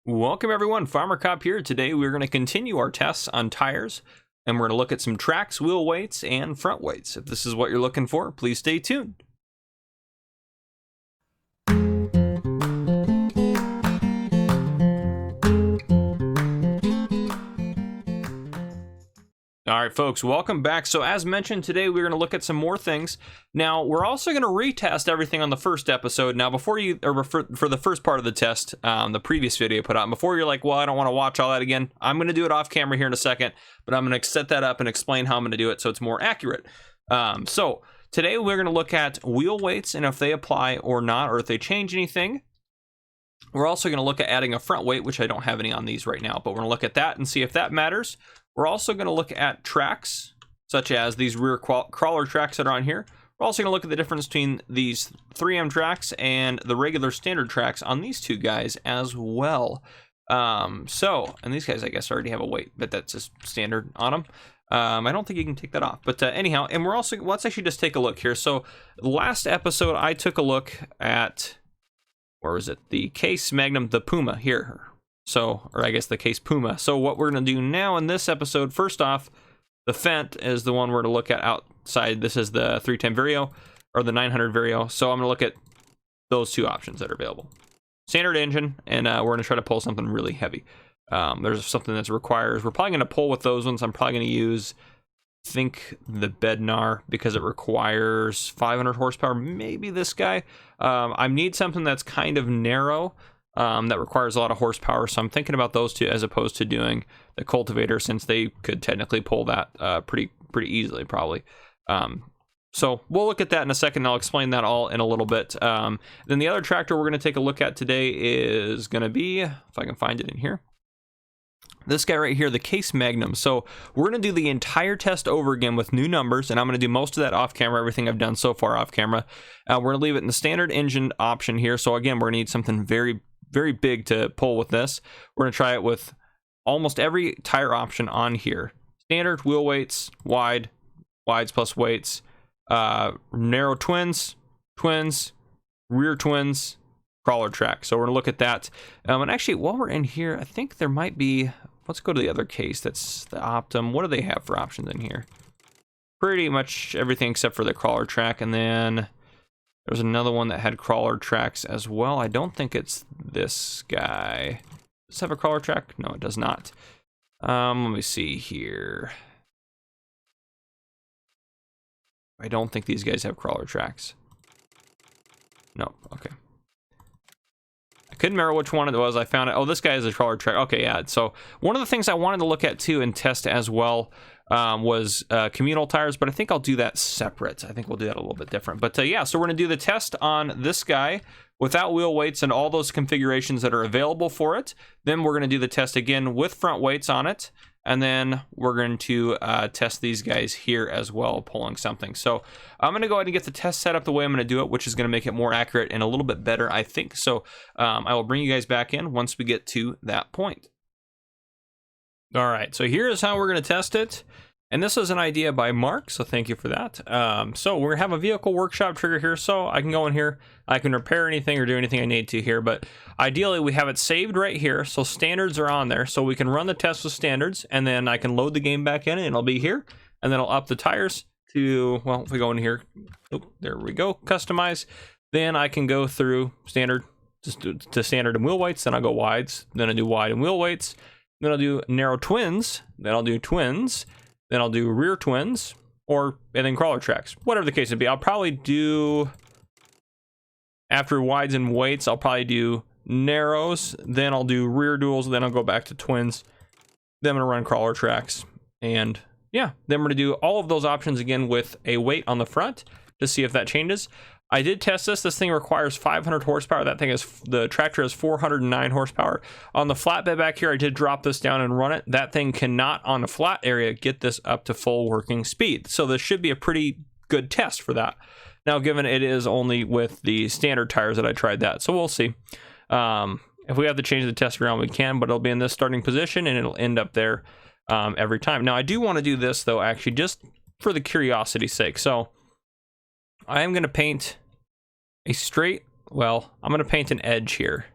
Welcome everyone, Farmer Cop here. Today we're going to continue our tests on tires, and we're going to look at some tracks, wheel weights, and front weights. If this is what you're looking for, please stay tuned. All right, folks, welcome back. So as mentioned, today we're going to look at some more things. Now, we're also going to retest everything on the first episode. Now, before you, or for the first part of the test, the previous video I put out, and before you're like, well, I don't want to watch all that again, I'm going to do it off camera here in a second, but I'm going to set that up and explain how I'm going to do it so it's more accurate. So today we're going to look at wheel weights and if they apply or not, or if they change anything. We're also going to look at adding a front weight, which I don't have any on these right now, but we're going to look at that and see if that matters. We're also going to look at tracks, such as these rear crawler tracks that are on here. We're also going to look at the difference between these 3M tracks and the regular standard tracks on these two guys as well. And these guys, I guess, already have a weight, but that's just standard on them. I don't think you can take that off. But anyhow, and we're also, let's actually just take a look here. So last episode, I took a look at, where was it? The Case Magnum, the Puma here. So, or I guess the Case Puma. So what we're going to do now in this episode, first off, the Fendt is the one we're going to look at outside. This is the 310 Vario, or the 900 Vario. So I'm going to look at those two options that are available. Standard engine, and we're going to try to pull something really heavy. There's something that requires, we're probably going to pull with those ones. I'm probably going to use, I think, the Bednar, because it requires 500 horsepower. Maybe this guy. I need something that's kind of narrow. That requires a lot of horsepower, so I'm thinking about those two as opposed to doing the cultivator, since they could technically pull that pretty easily, probably. So we'll look at that in a second, and I'll explain that all in a little bit. Then the other tractor we're going to take a look at today is going to be, if I can find it in here, this guy right here, the Case Magnum. So we're going to do the entire test over again with new numbers, and I'm going to do most of that off camera, everything I've done so far off camera. We're going to leave it in the standard engine option here. So again, we're going to need something very big to pull with this. We're going to try it with almost every tire option on here. Standard, wheel weights, wides plus weights, narrow twins, rear twins, crawler track. So we're going to look at that. And actually, while we're in here, I think there might be, let's go to the other case. That's the Optum. What do they have for options in here? Pretty much everything except for the crawler track. And then there's another one that had crawler tracks as well. I don't think it's this guy. Does this have a crawler track? No, it does not. Let me see here. I don't think these guys have crawler tracks. No, okay. I couldn't remember which one it was. I found it. Oh, this guy has a crawler track. Okay, yeah. So one of the things I wanted to look at too and test as well was communal tires, but I think I'll do that separate. I think we'll do that a little bit different. But yeah, so we're going to do the test on this guy without wheel weights and all those configurations that are available for it. Then we're going to do the test again with front weights on it. And then we're going to test these guys here as well, pulling something. So I'm going to go ahead and get the test set up the way I'm going to do it, which is going to make it more accurate and a little bit better, I think. So I will bring you guys back in once we get to that point. All right, so here's how we're going to test it. And this is an idea by Mark, so thank you for that. So we're going to have a vehicle workshop trigger here, so I can go in here, I can repair anything or do anything I need to here, but ideally we have it saved right here, so standards are on there, so we can run the test with standards, and then I can load the game back in, and it'll be here, and then I'll up the tires to, well, if we go in here, oh, there we go, customize, then I can go through standard, just to standard and wheel weights, then I'll go wides, then I do wide and wheel weights, then I'll do narrow twins, then I'll do twins, then I'll do rear twins, and then crawler tracks, whatever the case would be. I'll probably do, after wides and weights, I'll probably do narrows, then I'll do rear duals, then I'll go back to twins, then I'm gonna run crawler tracks, and yeah, then we're gonna do all of those options again with a weight on the front to see if that changes. I did test this. This thing requires 500 horsepower. That thing is, the tractor has 409 horsepower. On the flatbed back here, I did drop this down and run it. That thing cannot, on the flat area, get this up to full working speed. So this should be a pretty good test for that. Now, given it is only with the standard tires that I tried that. So we'll see. If we have to change the test around, we can, but it'll be in this starting position and it'll end up there every time. Now, I do want to do this, though, actually, just for the curiosity's sake. So I am going to paint a straight, well, I'm going to paint an edge here.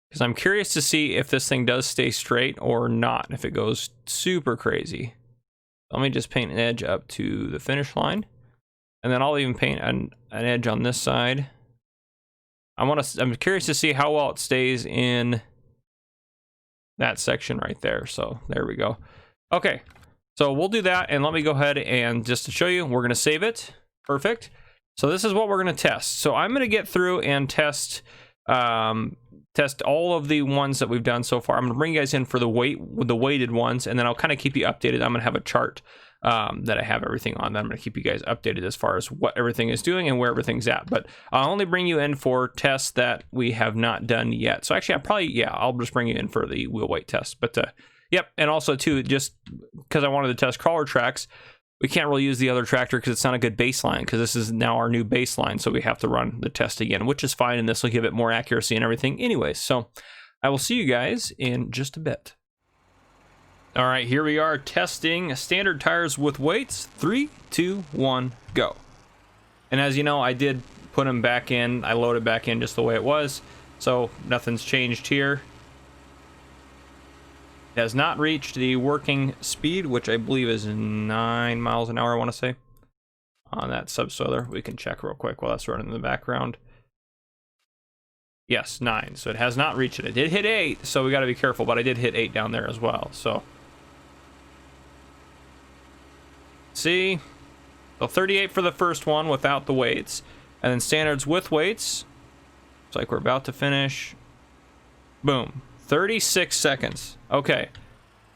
because I'm curious to see if this thing does stay straight or not, if it goes super crazy. Let me just paint an edge up to the finish line, and then I'll even paint an edge on this side. I'm curious to see how well it stays in that section right there. So there we go. Okay, so we'll do that, and let me go ahead and just to show you, we're going to save it. Perfect. So this is what we're going to test. So I'm going to get through and test all of the ones that we've done so far. I'm going to bring you guys in for the weighted ones, and then I'll kind of keep you updated. I'm going to have a chart that I have everything on. Then I'm going to keep you guys updated as far as what everything is doing and where everything's at. But I'll only bring you in for tests that we have not done yet. So actually, I'll just bring you in for the wheel weight test. But yep, and also too, just because I wanted to test crawler tracks, we can't really use the other tractor because it's not a good baseline, because this is now our new baseline, so we have to run the test again, which is fine, and this will give it more accuracy and everything anyways. So I will see you guys in just a bit. All right, here we are testing standard tires with weights. 3, 2, 1, go. And as you know, I did put them back in. I loaded back in just the way it was, so nothing's changed here. Has not reached the working speed, which I believe is 9 miles an hour, I want to say, on that subsoiler. We can check real quick while that's running in the background. Yes, 9. So it has not reached it. It did hit 8, so we got to be careful, but I did hit 8 down there as well. So see, so 38 for the first one without the weights, and then standards with weights. It's like we're about to finish. Boom. 36 seconds. Okay,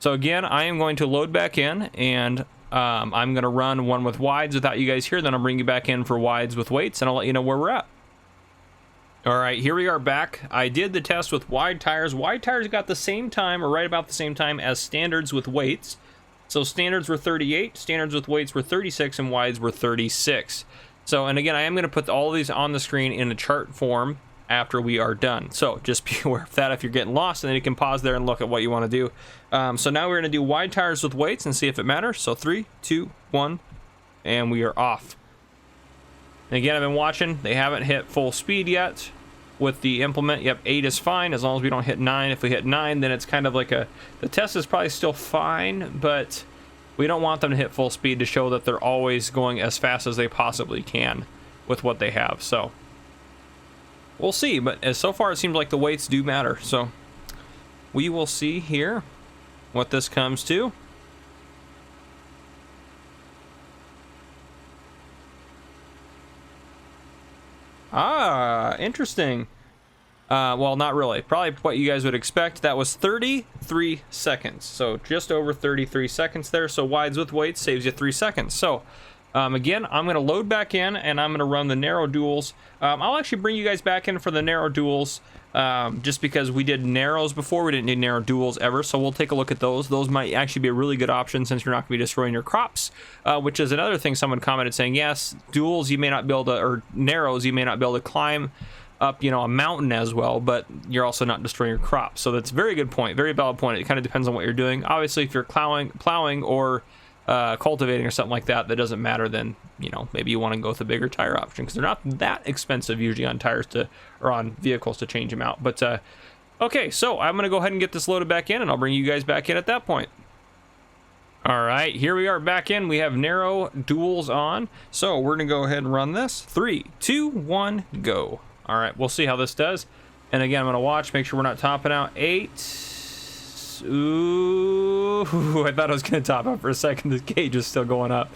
so again, I am going to load back in, and I'm going to run one with wides without you guys here. Then I'll bring you back in for wides with weights, and I'll let you know where we're at. All right, here we are back. I did the test with wide tires. Wide tires got the same time, or right about the same time, as standards with weights. So standards were 38, standards with weights were 36, and wides were 36. So, and again, I am going to put all these on the screen in a chart form after we are done. So just be aware of that if you're getting lost, and then you can pause there and look at what you want to do. So now we're going to do wide tires with weights and see if it matters. So 3, 2, 1, and we are off. And again, I've been watching. They haven't hit full speed yet with the implement. Yep, 8 is fine as long as we don't hit 9. If we hit 9, then it's kind of like the test is probably still fine, but we don't want them to hit full speed to show that they're always going as fast as they possibly can with what they have. So we'll see, but as so far it seems like the weights do matter. So we will see here what this comes to. Ah, interesting. Well, not really. Probably what you guys would expect. That was 33 seconds. So just over 33 seconds there. So wides with weights saves you 3 seconds. So again, I'm going to load back in, and I'm going to run the narrow duals. I'll actually bring you guys back in for the narrow duals, just because we did narrows before. We didn't need narrow duals ever, so we'll take a look at those. Those might actually be a really good option since you're not going to be destroying your crops, which is another thing someone commented saying, yes, duals you may not be able to, or narrows you may not be able to climb up, you know, a mountain as well, but you're also not destroying your crops. So that's a very good point, very valid point. It kind of depends on what you're doing. Obviously, if you're plowing or cultivating or something like that, that doesn't matter. Then, you know, maybe you want to go with a bigger tire option, because they're not that expensive usually on tires or on vehicles to change them out. But okay, so I'm gonna go ahead and get this loaded back in, and I'll bring you guys back in at that point. All right, here we are back in. We have narrow duals on, so we're gonna go ahead and run this. 3, 2, 1, go. All right, we'll see how this does. And again, I'm gonna watch, make sure we're not topping out. 8. Ooh, I thought I was going to top out for a second. The gauge is still going up.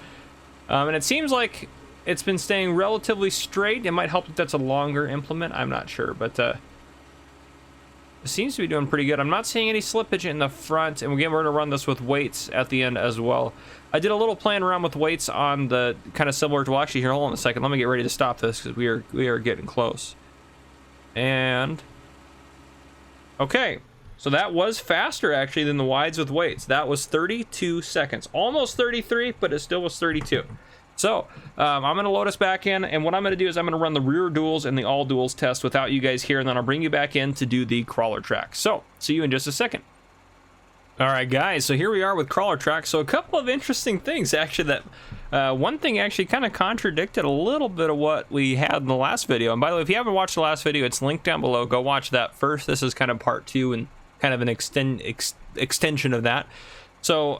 And it seems like it's been staying relatively straight. It might help if that's a longer implement. I'm not sure, but it seems to be doing pretty good. I'm not seeing any slippage in the front. And again, we're going to run this with weights at the end as well. I did a little playing around with weights on the kind of similar to, well, actually, here, hold on a second. Let me get ready to stop this because we are getting close. And okay. So that was faster, actually, than the wides with weights. That was 32 seconds. Almost 33, but it still was 32. So I'm going to load us back in, and what I'm going to do is I'm going to run the rear duals and the all duals test without you guys here, and then I'll bring you back in to do the crawler track. So see you in just a second. All right, guys, so here we are with crawler track. So a couple of interesting things actually that one thing actually kind of contradicted a little bit of what we had in the last video. And by the way, if you haven't watched the last video, it's linked down below. Go watch that first. This is kind of part 2 and kind of an extension of that. So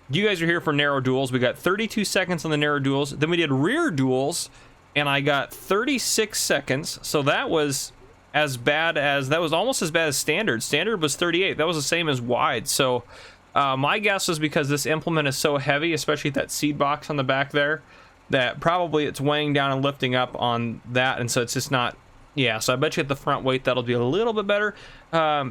you guys are here for narrow duels. We got 32 seconds on the narrow duels. Then we did rear duels and I got 36 seconds. So that was almost as bad as standard. Standard was 38. That was the same as wide. So my guess is because this implement is so heavy, especially that seed box on the back there, that probably it's weighing down and lifting up on that, and so it's just not. Yeah, so I bet you at the front weight that'll be a little bit better.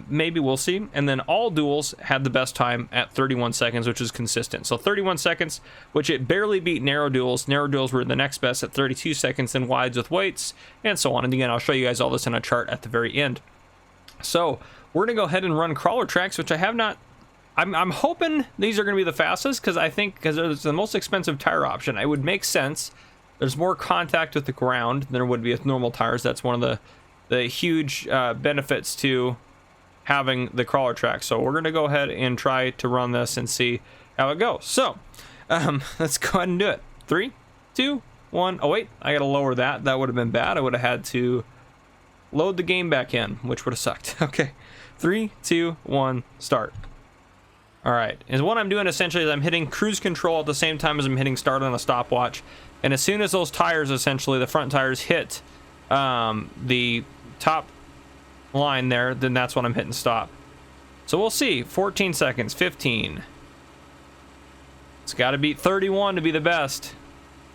Maybe we'll see. And then all duels had the best time at 31 seconds, which is consistent. So 31 seconds, which it barely beat narrow duels. Narrow duels were the next best at 32 seconds, then wides with weights, and so on. And again, I'll show you guys all this in a chart at the very end. So we're gonna go ahead and run crawler tracks, which I have not. I'm hoping these are gonna be the fastest, because I think because it's the most expensive tire option, it would make sense. There's more contact with the ground than there would be with normal tires. That's one of the huge benefits to having the crawler track. So we're going to go ahead and try to run this and see how it goes. So let's go ahead and do it. 3, 2, 1. Oh, wait, I got to lower that. That would have been bad. I would have had to load the game back in, which would have sucked. Okay, 3, 2, 1, start. All right, and what I'm doing essentially is I'm hitting cruise control at the same time as I'm hitting start on a stopwatch. And as soon as those tires, essentially the front tires, hit the top line there, then that's when I'm hitting stop. So we'll see. 14 seconds, 15. It's got to beat 31 to be the best.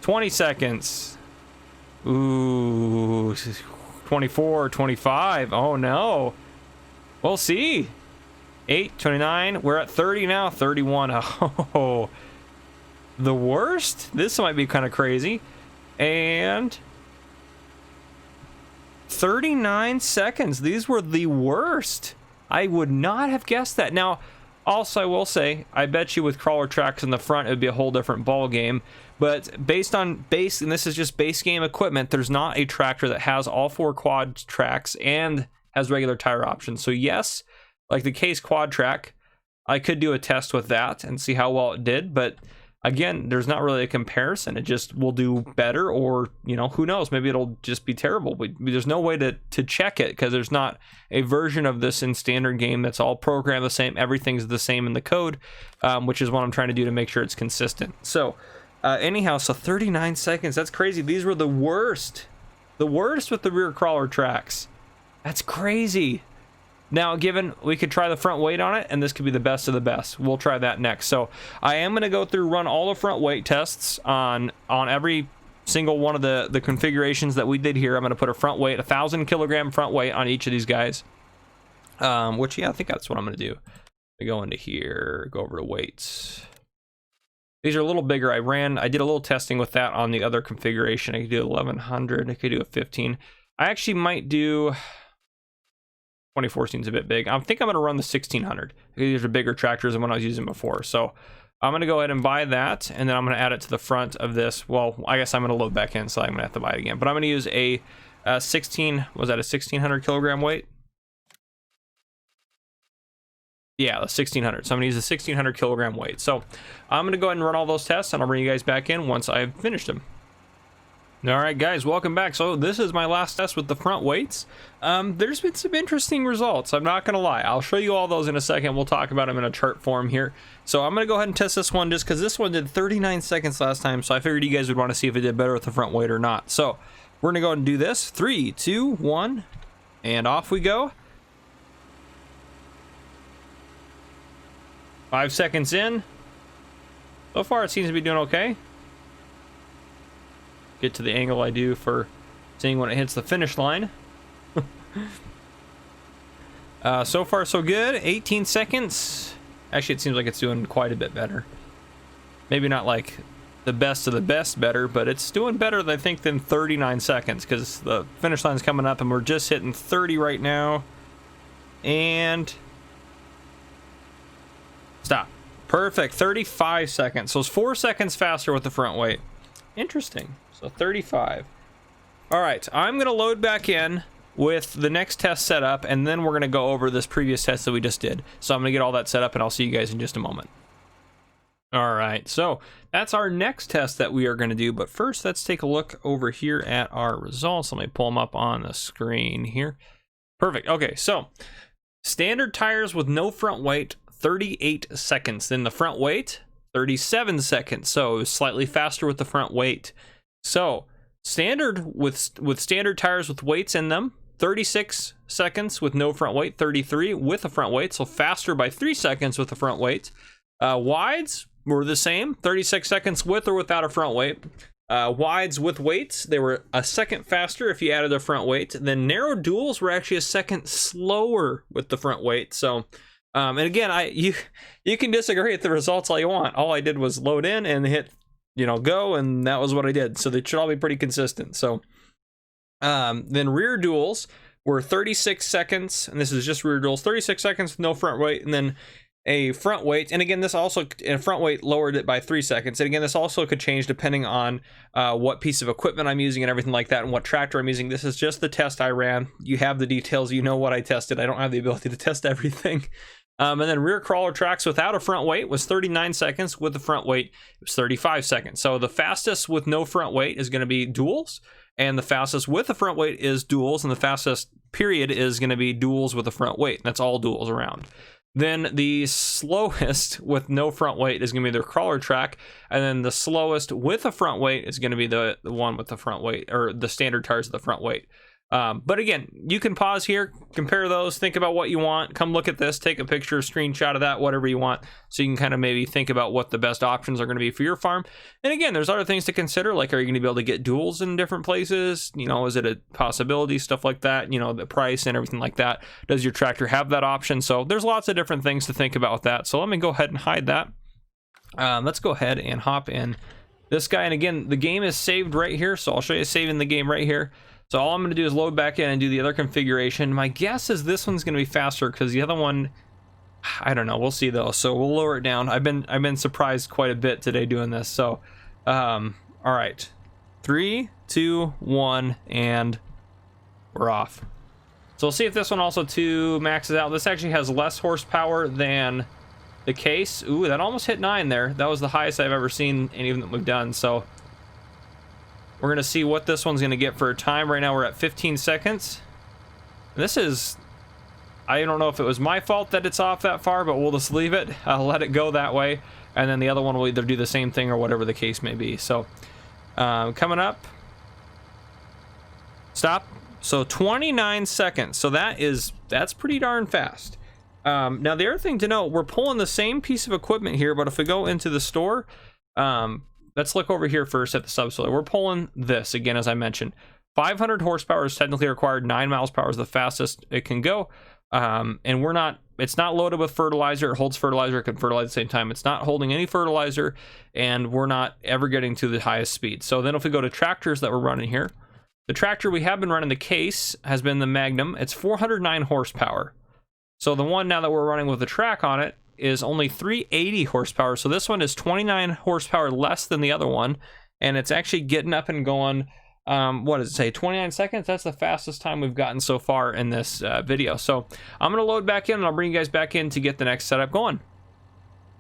20 seconds. Ooh, 24, 25. Oh no. We'll see. 8, 29. We're at 30 now. 31. Oh. The worst? This might be kind of crazy. And 39 seconds. These were the worst. I would not have guessed that. Now, also I will say, I bet you with crawler tracks in the front, it would be a whole different ball game. But based on base, and this is just base game equipment, there's not a tractor that has all 4 quad tracks and has regular tire options. So yes, like the Case quad track, I could do a test with that and see how well it did, but again, there's not really a comparison. It just will do better, or, you know, who knows? Maybe it'll just be terrible. There's no way to check it, because there's not a version of this in standard game that's all programmed the same. Everything's the same in the code, which is what I'm trying to do to make sure it's consistent. So anyhow, so 39 seconds. That's crazy. These were the worst. The worst with the rear crawler tracks. That's crazy. Now, given we could try the front weight on it, and this could be the best of the best. We'll try that next. So I am going to go through, run all the front weight tests on every single one of the configurations that we did here. I'm going to put a front weight, 1,000 kilogram front weight on each of these guys. Which, yeah, I think that's what I'm going to do. I go into here, go over to weights. These are a little bigger. I did a little testing with that on the other configuration. I could do 1,100. I could do a 15. I actually might do... 2014 is a bit big. I think I'm going to run the 1600. These are bigger tractors than what I was using before. So I'm going to go ahead and buy that, and then I'm going to add it to the front of this. Well, I guess I'm going to load back in, so I'm going to have to buy it again. But I'm going to use a 1600 kilogram weight? Yeah, the 1600. So I'm going to use a 1600 kilogram weight. So I'm going to go ahead and run all those tests, and I'll bring you guys back in once I've finished them. All right, guys, welcome back. So this is my last test with the front weights. There's been some interesting results. I'm not going to lie. I'll show you all those in a second. We'll talk about them in a chart form here. So I'm going to go ahead and test this one just because this one did 39 seconds last time. So I figured you guys would want to see if it did better with the front weight or not. So we're going to go ahead and do this. 3, 2, 1, and off we go. 5 seconds in. So far, it seems to be doing okay. Get to the angle I do for seeing when it hits the finish line. So far, so good. 18 seconds. Actually, it seems like it's doing quite a bit better. Maybe not like the best of the best better, but it's doing better, I think, than 39 seconds, because the finish line's coming up, and we're just hitting 30 right now. And... stop. Perfect. 35 seconds. So it's 4 seconds faster with the front weight. Interesting. So 35. All right, I'm gonna load back in with the next test set up, and then we're going to go over this previous test that we just did. So I'm going to get all that set up, and I'll see you guys in just a moment. All right, so that's our next test that we are going to do, but first let's take a look over here at our results. Let me pull them up on the screen here. Perfect. Okay, so standard tires with no front weight, 38 seconds. Then the front weight, 37 seconds. So it was slightly faster with the front weight. So standard with standard tires with weights in them, 36 seconds with no front weight, 33 with a front weight, so faster by 3 seconds with the front weight. Wides were the same, 36 seconds with or without a front weight. Wides with weights, they were a second faster if you added a front weight. Then narrow duals were actually a second slower with the front weight. So, and again, you can disagree with the results all you want. All I did was load in and hit, go, and that was what I did. So they should all be pretty consistent. So, then rear duals were 36 seconds, and this is just rear duals, 36 seconds with no front weight, and then a front weight, and again, this also, a front weight lowered it by 3 seconds. And again, this also could change depending on what piece of equipment I'm using and everything like that, and what tractor I'm using. This is just the test I ran. You have the details, you know what I tested. I don't have the ability to test everything. And then rear crawler tracks without a front weight was 39 seconds. With the front weight, it was 35 seconds. So the fastest with no front weight is going to be duals, and the fastest with the front weight is duals, and the fastest period is going to be duals with a front weight. That's all duals around. Then the slowest with no front weight is going to be the crawler track, and then the slowest with a front weight is going to be the one with the front weight, or the standard tires with the front weight. But again, you can pause here, compare those, think about what you want, come look at this, take a picture, screenshot of that, whatever you want, so you can kind of maybe think about what the best options are going to be for your farm. And again, there's other things to consider, like, are you going to be able to get duals in different places? Is it a possibility? Stuff like that, the price and everything like that. Does your tractor have that option? So there's lots of different things to think about with that. So let me go ahead and hide that. Let's go ahead and hop in this guy. And again, the game is saved right here, so I'll show you saving the game right here. So all I'm going to do is load back in and do the other configuration. My guess is this one's going to be faster because the other one, I don't know. We'll see though. So we'll lower it down. I've been surprised quite a bit today doing this. So, all right, 3, 2, 1, and we're off. So we'll see if this one also too maxes out. This actually has less horsepower than the case. Ooh, that almost hit 9 there. That was the highest I've ever seen anything that we've done. So we're going to see what this one's going to get for a time. Right now we're at 15 seconds. This is, I don't know if it was my fault that it's off that far, but we'll just leave it. I'll let it go that way. And then the other one will either do the same thing or whatever the case may be. So coming up. Stop. So 29 seconds. So that's pretty darn fast. Now the other thing to note, we're pulling the same piece of equipment here, but if we go into the store, let's look over here first at the subsoiler. We're pulling this again, as I mentioned. 500 horsepower is technically required. 9 miles per hour is the fastest it can go. And it's not loaded with fertilizer. It holds fertilizer. It can fertilize at the same time. It's not holding any fertilizer, and we're not ever getting to the highest speed. So then if we go to tractors that we're running here, the tractor we have been running, the case, has been the Magnum. It's 409 horsepower. So the one now that we're running with the track on it is only 380 horsepower. So this one is 29 horsepower less than the other one, and it's actually getting up and going. What does it say? 29 seconds. That's the fastest time we've gotten so far in this video. So I'm going to load back in, and I'll bring you guys back in to get the next setup going.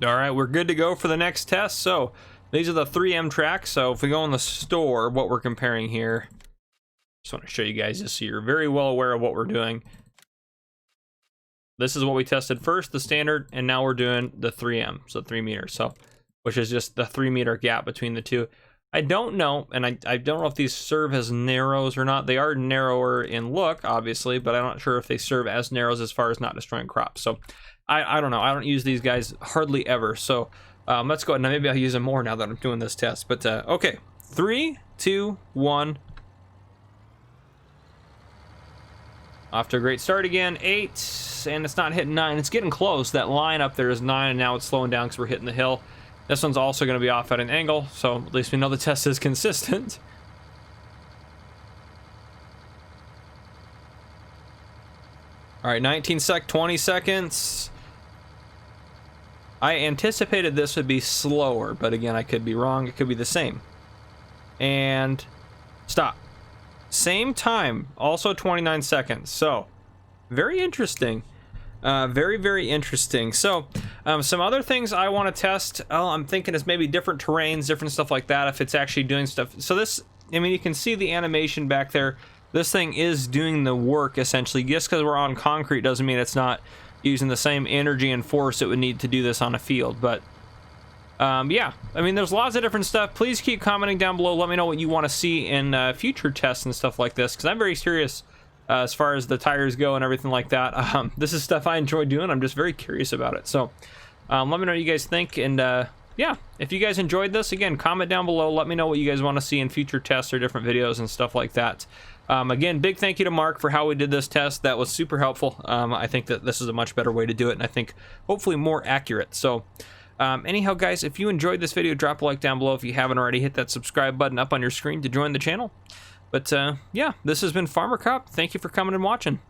All right, we're good to go for the next test. So these are the 3M tracks. So if we go in the store, what we're comparing here, just want to show you guys this so you're very well aware of what we're doing. This is what we tested first, the standard, and now we're doing the 3M, so 3 meters, so which is just the 3 meter gap between the two. I don't know, and I don't know if these serve as narrows or not. They are narrower in look, obviously, but I'm not sure if they serve as narrows as far as not destroying crops. So I don't know. I don't use these guys hardly ever. So let's go ahead. Now maybe I'll use them more now that I'm doing this test. But okay, 3, 2, 1. Off to a great start again. 8, and it's not hitting 9. It's getting close. That line up there is 9, and now it's slowing down because we're hitting the hill. This one's also going to be off at an angle, so at least we know the test is consistent. All right, 20 seconds. I anticipated this would be slower, but again, I could be wrong. It could be the same. And stop. same time, also 29 seconds. So very interesting. Very, very interesting. So, some other things I want to test, I'm thinking is maybe different terrains, different stuff like that, if it's actually doing stuff. So this, I mean, you can see the animation back there. This thing is doing the work, essentially. Just because we're on concrete doesn't mean it's not using the same energy and force it would need to do this on a field. But, yeah, I mean, there's lots of different stuff. Please keep commenting down below. Let me know what you want to see in future tests and stuff like this, because I'm very serious as far as the tires go and everything like that. This is stuff I enjoy doing. I'm just very curious about it. So let me know what you guys think. And yeah, if you guys enjoyed this, again, comment down below. Let me know what you guys want to see in future tests or different videos and stuff like that. Again, big thank you to Mark for how we did this test. That was super helpful. I think that this is a much better way to do it, and I think hopefully more accurate. So anyhow, guys, if you enjoyed this video, drop a like down below. If you haven't already, hit that subscribe button up on your screen to join the channel. But yeah, this has been Farmer Cop. Thank you for coming and watching.